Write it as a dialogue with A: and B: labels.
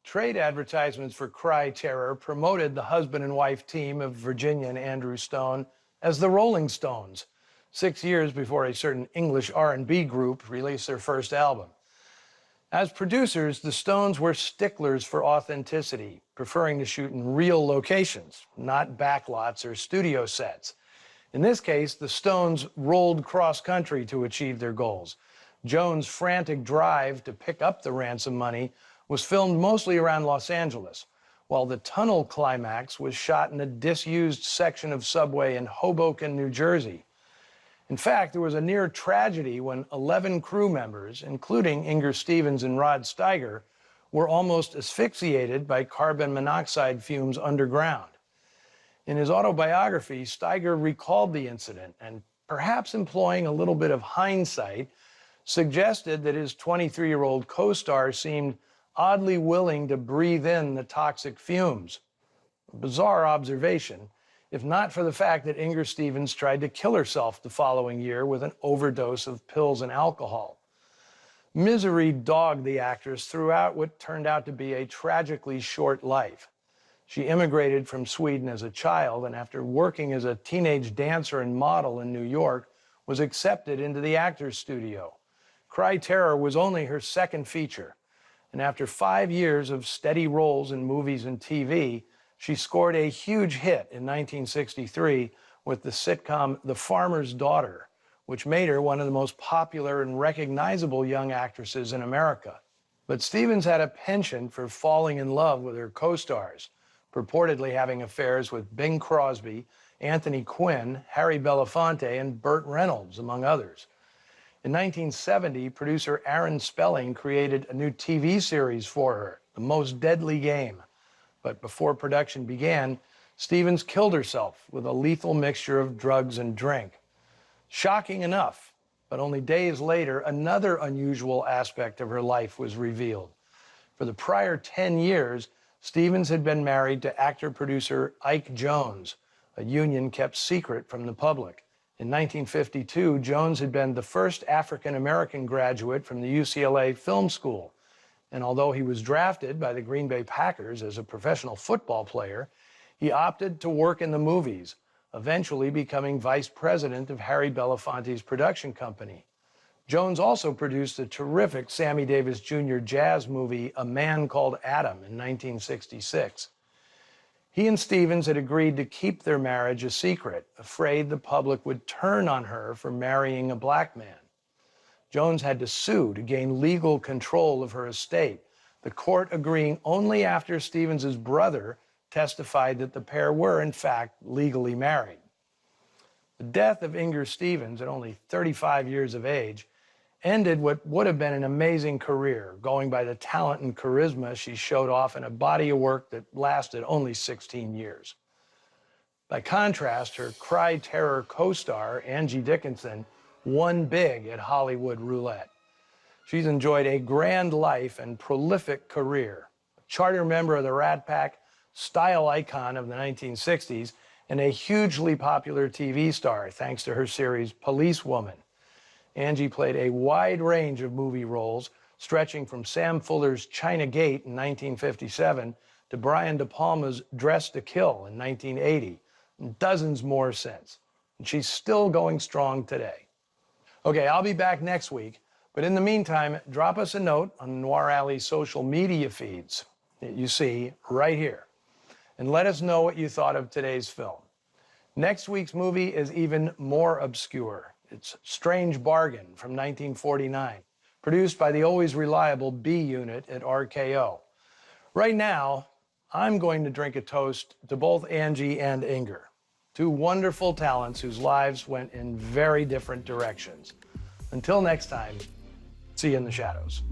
A: Trade advertisements for Cry Terror promoted the husband and wife team of Virginia and Andrew Stone as the Rolling Stones, 6 years before a certain English R&B group released their first album. As producers, the Stones were sticklers for authenticity, preferring to shoot in real locations, not backlots or studio sets. In this case, the Stones rolled cross-country to achieve their goals. Jones' frantic drive to pick up the ransom money was filmed mostly around Los Angeles, while the tunnel climax was shot in a disused section of subway in Hoboken, New Jersey. In fact, there was a near tragedy when 11 crew members, including Inger Stevens and Rod Steiger, were almost asphyxiated by carbon monoxide fumes underground. In his autobiography, Steiger recalled the incident and, perhaps employing a little bit of hindsight, suggested that his 23-year-old co-star seemed oddly willing to breathe in the toxic fumes. A bizarre observation, if not for the fact that Inger Stevens tried to kill herself the following year with an overdose of pills and alcohol. Misery dogged the actress throughout what turned out to be a tragically short life. She immigrated from Sweden as a child, and after working as a teenage dancer and model in New York, was accepted into the Actors Studio. Cry Terror was only her second feature, and after 5 years of steady roles in movies and TV, she scored a huge hit in 1963 with the sitcom The Farmer's Daughter, which made her one of the most popular and recognizable young actresses in America. But Stevens had a penchant for falling in love with her co-stars, purportedly having affairs with Bing Crosby, Anthony Quinn, Harry Belafonte, and Burt Reynolds, among others. In 1970, producer Aaron Spelling created a new TV series for her, The Most Deadly Game. But before production began, Stevens killed herself with a lethal mixture of drugs and drink. Shocking enough, but only days later, another unusual aspect of her life was revealed. For the prior 10 years, Stevens had been married to actor-producer Ike Jones, a union kept secret from the public. In 1952, Jones had been the first African-American graduate from the UCLA Film School, and although he was drafted by the Green Bay Packers as a professional football player, he opted to work in the movies, eventually becoming vice president of Harry Belafonte's production company. Jones also produced the terrific Sammy Davis Jr. jazz movie A Man Called Adam in 1966. He and Stevens had agreed to keep their marriage a secret, afraid the public would turn on her for marrying a black man. Jones had to sue to gain legal control of her estate, the court agreeing only after Stevens' brother testified that the pair were, in fact, legally married. The death of Inger Stevens, at only 35 years of age, ended what would have been an amazing career, going by the talent and charisma she showed off in a body of work that lasted only 16 years. By contrast, her Cry Terror co-star, Angie Dickinson, won big at Hollywood roulette. She's enjoyed a grand life and prolific career, a charter member of the Rat Pack, style icon of the 1960s, and a hugely popular TV star thanks to her series Policewoman. Angie played a wide range of movie roles, stretching from Sam Fuller's China Gate in 1957 to Brian De Palma's Dressed to Kill in 1980, and dozens more since. And she's still going strong today. Okay, I'll be back next week, but in the meantime, drop us a note on Noir Alley social media feeds that you see right here, and let us know what you thought of today's film. Next week's movie is even more obscure. It's Strange Bargain from 1949, produced by the always reliable B Unit at RKO. Right now, I'm going to drink a toast to both Angie and Inger, two wonderful talents whose lives went in very different directions. Until next time, see you in the shadows.